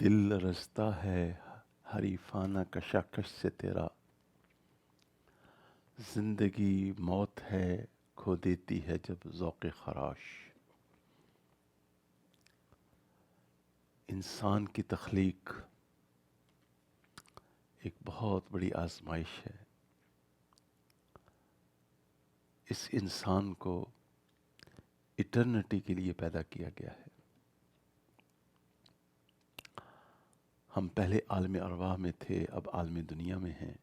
دل رستا ہے حریفانہ کشاکش سے تیرا، زندگی موت ہے کھو دیتی ہے جب ذوق خراش۔ انسان کی تخلیق ایک بہت بڑی آزمائش ہے۔ اس انسان کو ایٹرنٹی کے لیے پیدا کیا گیا ہے۔ ہم پہلے عالم ارواح میں تھے، اب عالم دنیا میں ہیں،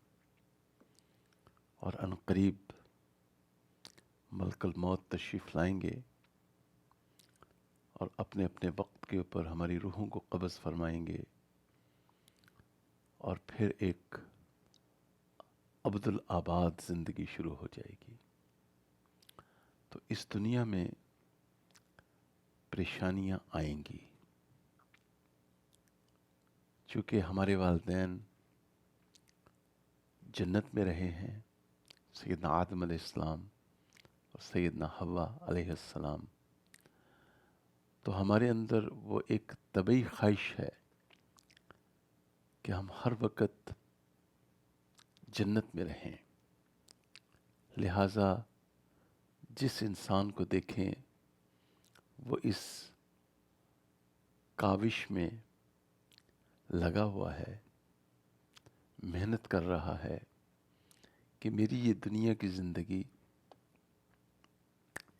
اور عنقریب ملک الموت تشریف لائیں گے اور اپنے اپنے وقت کے اوپر ہماری روحوں کو قبض فرمائیں گے، اور پھر ایک ابدالآباد زندگی شروع ہو جائے گی۔ تو اس دنیا میں پریشانیاں آئیں گی، چونکہ ہمارے والدین جنت میں رہے ہیں، سیدنا آدم علیہ السلام اور سیدنا حوا علیہ السلام، تو ہمارے اندر وہ ایک طبعی خواہش ہے کہ ہم ہر وقت جنت میں رہیں۔ لہٰذا جس انسان کو دیکھیں وہ اس کاوش میں لگا ہوا ہے، محنت کر رہا ہے کہ میری یہ دنیا کی زندگی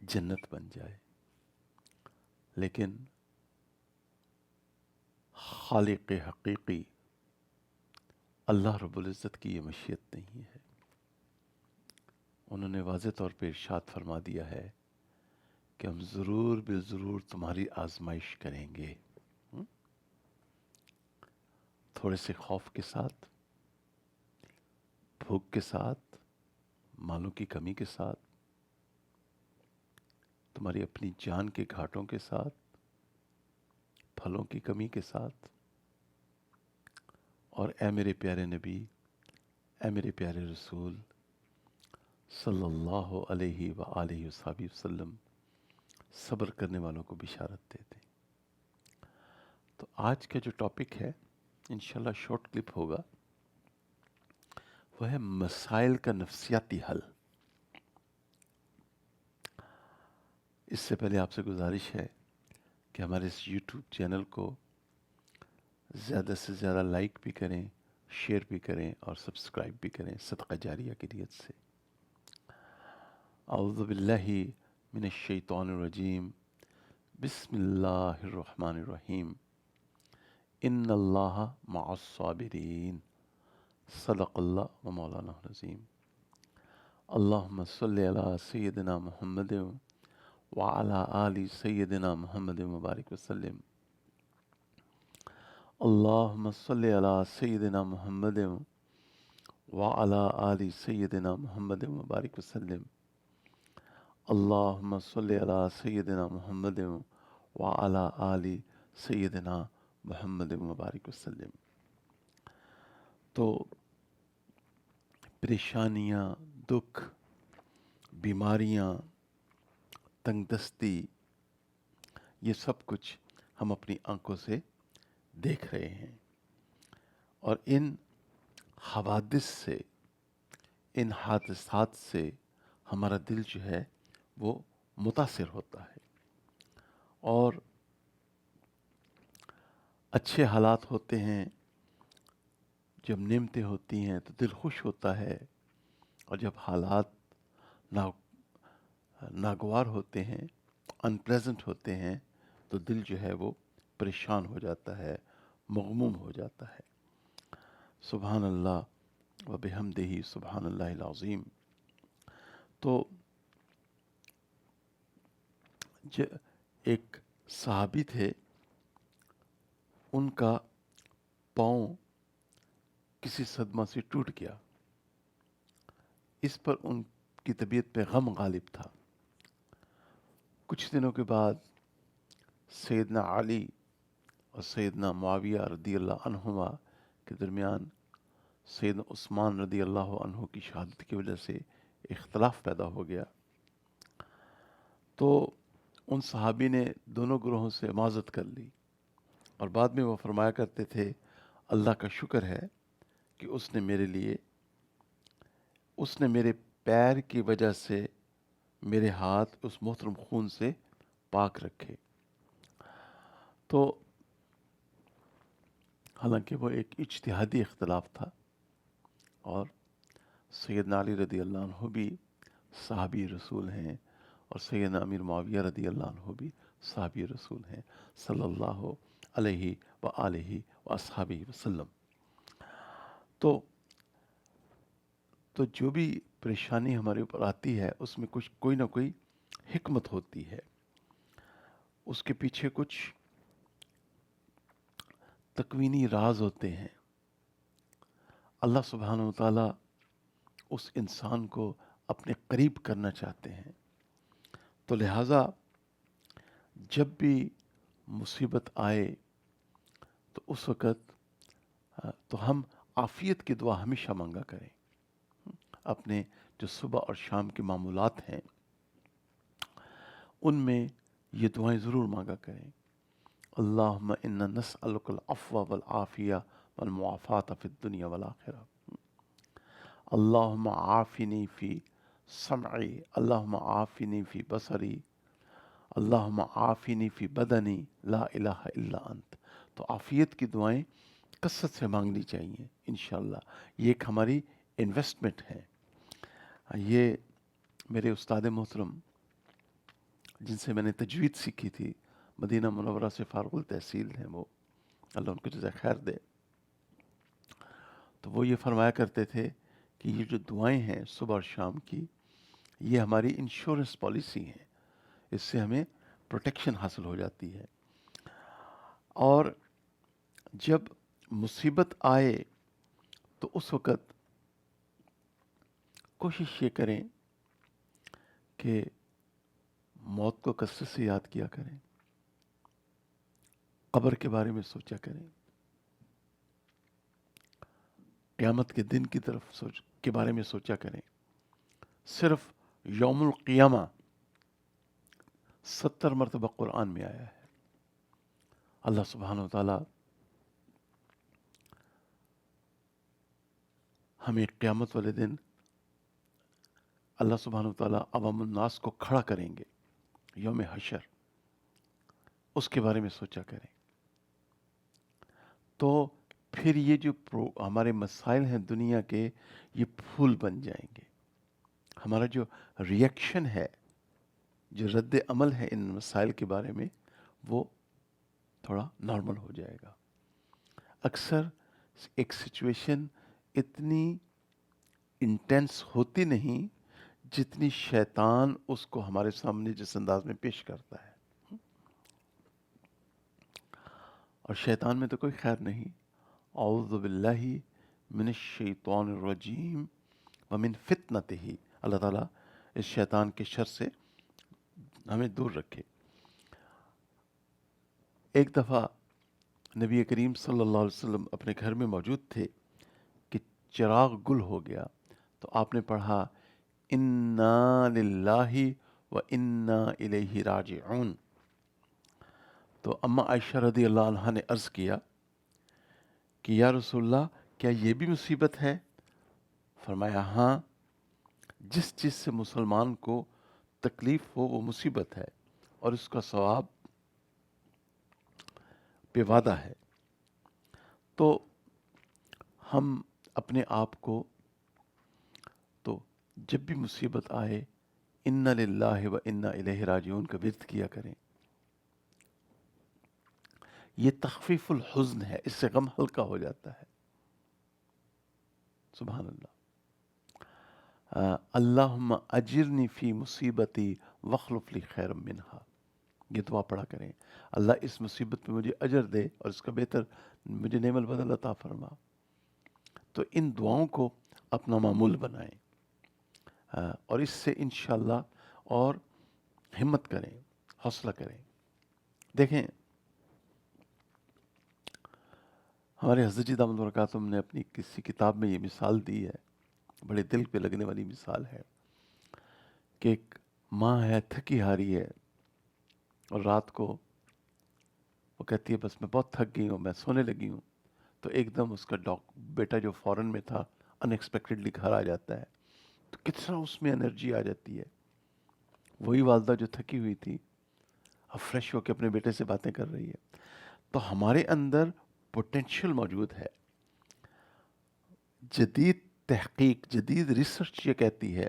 جنت بن جائے، لیکن خالق حقیقی اللہ رب العزت کی یہ مشیت نہیں ہے۔ انہوں نے واضح طور پہ ارشاد فرما دیا ہے کہ ہم ضرور بے ضرور تمہاری آزمائش کریں گے، تھوڑے سے خوف کے ساتھ، بھوک کے ساتھ، مالوں کی کمی کے ساتھ، تمہاری اپنی جان کے گھاٹوں کے ساتھ، پھلوں کی کمی کے ساتھ، اور اے میرے پیارے نبی، اے میرے پیارے رسول صلی اللہ علیہ وآلہ وصحبہ وسلم، صبر کرنے والوں کو بشارت دے دیں۔ تو آج کا جو ٹاپک ہے انشاءاللہ شارٹ کلپ ہوگا، وہ ہے مسائل کا نفسیاتی حل۔ اس سے پہلے آپ سے گزارش ہے کہ ہمارے اس یوٹیوب چینل کو زیادہ سے زیادہ لائک بھی کریں، شیئر بھی کریں اور سبسکرائب بھی کریں، صدقہ جاریہ کی نیت سے۔ اعوذ باللہ من الشیطان الرجیم، بسم اللہ الرحمن الرحیم، ان اللہ مع الصابرین، صدق اللہ و مولانا العظیم۔ اللہم صلی علی سیدنا محمد وعلی آل سیدنا محمد مبارک وسلم۔ اللہم صلی علی سیدنا محمد وعلی آل سیدنا محمد مبارک وسلم۔ اللہم صلی علی سیدنا محمد وعلی آل سیدنا محمد مبارک وسلم۔ تو پریشانیاں، دکھ، بیماریاں، تنگ دستی، یہ سب کچھ ہم اپنی آنکھوں سے دیکھ رہے ہیں، اور ان حوادث سے، ان حادثات سے ہمارا دل جو ہے وہ متاثر ہوتا ہے، اور اچھے حالات ہوتے ہیں، جب نعمتیں ہوتی ہیں تو دل خوش ہوتا ہے، اور جب حالات ناگوار ہوتے ہیں، انپلیزنٹ ہوتے ہیں، تو دل جو ہے وہ پریشان ہو جاتا ہے، مغموم ہو جاتا ہے۔ سبحان اللہ و بحمدہ، سبحان اللہ العظیم۔ تو ایک صحابی تھے، ان کا پاؤں کسی صدمہ سے ٹوٹ گیا، اس پر ان کی طبیعت پہ غم غالب تھا۔ کچھ دنوں کے بعد سیدنا علی اور سیدنا معاویہ رضی اللہ عنہما کے درمیان سیدنا عثمان رضی اللہ عنہ کی شہادت کی وجہ سے اختلاف پیدا ہو گیا۔ تو ان صحابی نے دونوں گروہوں سے معذرت کر لی، اور بعد میں وہ فرمایا کرتے تھے اللہ کا شکر ہے کہ اس نے میرے پیر کی وجہ سے میرے ہاتھ اس محترم خون سے پاک رکھے. تو حالانکہ وہ ایک اجتہادی اختلاف تھا، اور سیدنا علی رضی اللہ عنہ بھی صحابی رسول ہیں، اور سیدنا امیر معاویہ رضی اللہ عنہ بھی صحابی رسول ہیں صلی اللہ علیہ وآلہ واصحابہ وسلم. تو جو بھی پریشانی ہمارے اوپر آتی ہے اس میں کوئی نہ کوئی حکمت ہوتی ہے، اس کے پیچھے کچھ تکوینی راز ہوتے ہیں. اللہ سبحانہ و تعالیٰ اس انسان کو اپنے قریب کرنا چاہتے ہیں. تو لہٰذا جب بھی مصیبت آئے تو اس وقت تو ہم عافیت کی دعا ہمیشہ مانگا کریں. اپنے جو صبح اور شام کے معمولات ہیں ان میں یہ دعائیں ضرور مانگا کریں. اللہم انا نسألک العفو والعافیہ والمعافاة فی الدنیا والآخرہ. اللہم عافنی فی سمعی، اللہم عافنی فی بصری، اللہم عافنی فی بدنی، لا الہ الا انت. تو عافیت کی دعائیں کثرت سے مانگنی چاہیے انشاءاللہ. یہ ایک ہماری انویسٹمنٹ ہے. یہ میرے استاد محترم جن سے میں نے تجوید سیکھی تھی، مدینہ منورہ سے فارغ التحصیل ہیں وہ، اللہ ان کو جزائے خیر دے. تو وہ یہ فرمایا کرتے تھے کہ یہ جو دعائیں ہیں صبح اور شام کی، یہ ہماری انشورنس پالیسی ہیں، اس سے ہمیں پروٹیکشن حاصل ہو جاتی ہے. اور جب مصیبت آئے تو اس وقت کوشش یہ کریں کہ موت کو کثرت سے یاد کیا کریں، قبر کے بارے میں سوچا کریں، قیامت کے دن کی طرف کے بارے میں سوچا کریں. صرف یوم القیامہ 70 مرتبہ قرآن میں آیا ہے. اللہ سبحانہ و تعالیٰ ہمیں قیامت والے دن اللہ سبحانہ و تعالیٰ عوام الناس کو کھڑا کریں گے یوم حشر، اس کے بارے میں سوچا کریں. تو پھر یہ جو ہمارے مسائل ہیں دنیا کے، یہ پھول بن جائیں گے. ہمارا جو ریئیکشن ہے، جو رد عمل ہے ان مسائل کے بارے میں، وہ تھوڑا نارمل ہو جائے گا. اکثر ایک سچویشن اتنی انٹینس ہوتی نہیں جتنی شیطان اس کو ہمارے سامنے جس انداز میں پیش کرتا ہے. اور شیطان میں تو کوئی خیر نہیں. اعوذ باللہ من الشیطان الرجیم ومن فتنتہ. اللہ تعالیٰ اس شیطان کے شر سے ہمیں دور رکھے. ایک دفعہ نبی کریم صلی اللہ علیہ وسلم اپنے گھر میں موجود تھے کہ چراغ گل ہو گیا. تو آپ نے پڑھا انا للہ و انا الیہ راجعون. تو اما عائشہ رضی اللہ عنہا نے عرض کیا کہ یا رسول اللہ، کیا یہ بھی مصیبت ہے؟ فرمایا ہاں، جس چیز سے مسلمان کو تکلیف ہو وہ مصیبت ہے، اور اس کا ثواب پہ وعدہ ہے. تو ہم اپنے آپ کو تو جب بھی مصیبت آئے انا للہ و انا الیہ راجعون کا ورد کیا کریں. یہ تخفیف الحزن ہے، اس سے غم ہلکا ہو جاتا ہے. سبحان اللہ. اللہم اجرنی فی مصیبتی واخلف لی خیرا منہا. یہ دعا پڑھا کریں، اللہ اس مصیبت میں مجھے اجر دے اور اس کا بہتر مجھے نعم البدل عطا فرما. تو ان دعاؤں کو اپنا معمول بنائیں، اور اس سے انشاءاللہ اور ہمت کریں، حوصلہ کریں. دیکھیں، ہمارے حضرت جی دامت برکاتہم نے اپنی کسی کتاب میں یہ مثال دی ہے، بڑے دل پہ لگنے والی مثال ہے، کہ ایک ماں ہے، تھکی ہاری ہے، اور رات کو وہ کہتی ہے بس میں بہت تھک گئی ہوں، میں سونے لگی ہوں. تو ایک دم اس کا بیٹا جو فورن میں تھا ان ایکسپیکٹڈلی گھر آ جاتا ہے. تو کتنا اس میں انرجی آ جاتی ہے. وہی والدہ جو تھکی ہوئی تھی اب فریش ہو کے اپنے بیٹے سے باتیں کر رہی ہے. تو ہمارے اندر پوٹینشیل موجود ہے. جدید تحقیق، جدید ریسرچ یہ کہتی ہے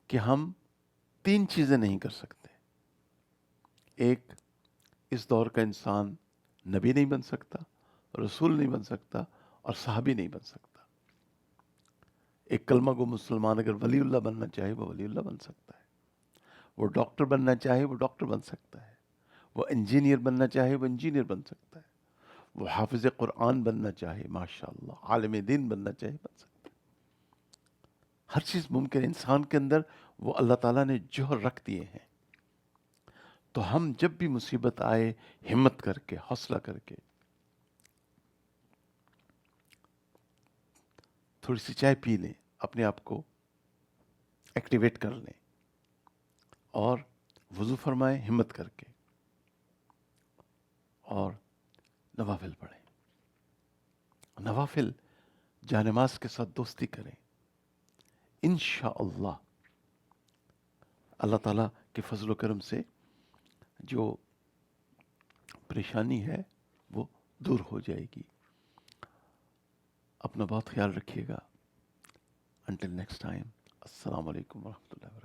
کہ ہم 3 چیزیں نہیں کر سکتے. ایک، اس دور کا انسان نبی نہیں بن سکتا، رسول نہیں بن سکتا، اور صحابی نہیں بن سکتا. ایک کلمہ گو مسلمان اگر ولی اللہ بننا چاہے وہ ولی اللہ بن سکتا ہے، وہ ڈاکٹر بننا چاہے وہ ڈاکٹر بن سکتا ہے، وہ انجینئر بننا چاہے وہ انجینئر بن سکتا ہے، وہ حافظ قرآن بننا چاہے ماشاءاللہ عالم دین بننا چاہے بن سکتا ہے. ہر چیز ممکن ہے. انسان کے اندر وہ اللہ تعالیٰ نے جوہر رکھ دیے ہیں. تو ہم جب بھی مصیبت آئے ہمت کر کے، حوصلہ کر کے تھوڑی سی چائے پی لیں، اپنے آپ کو ایکٹیویٹ کر لیں اور وضو فرمائیں ہمت کر کے، اور نوافل پڑھیں. نوافل جانماز کے ساتھ دوستی کریں. انشاءاللہ اللہ تعالیٰ کے فضل و کرم سے جو پریشانی ہے وہ دور ہو جائے گی. اپنا بہت خیال رکھیے گا. انٹل نیکسٹ ٹائم، السلام علیکم ورحمۃ اللہ وبرکاتہ.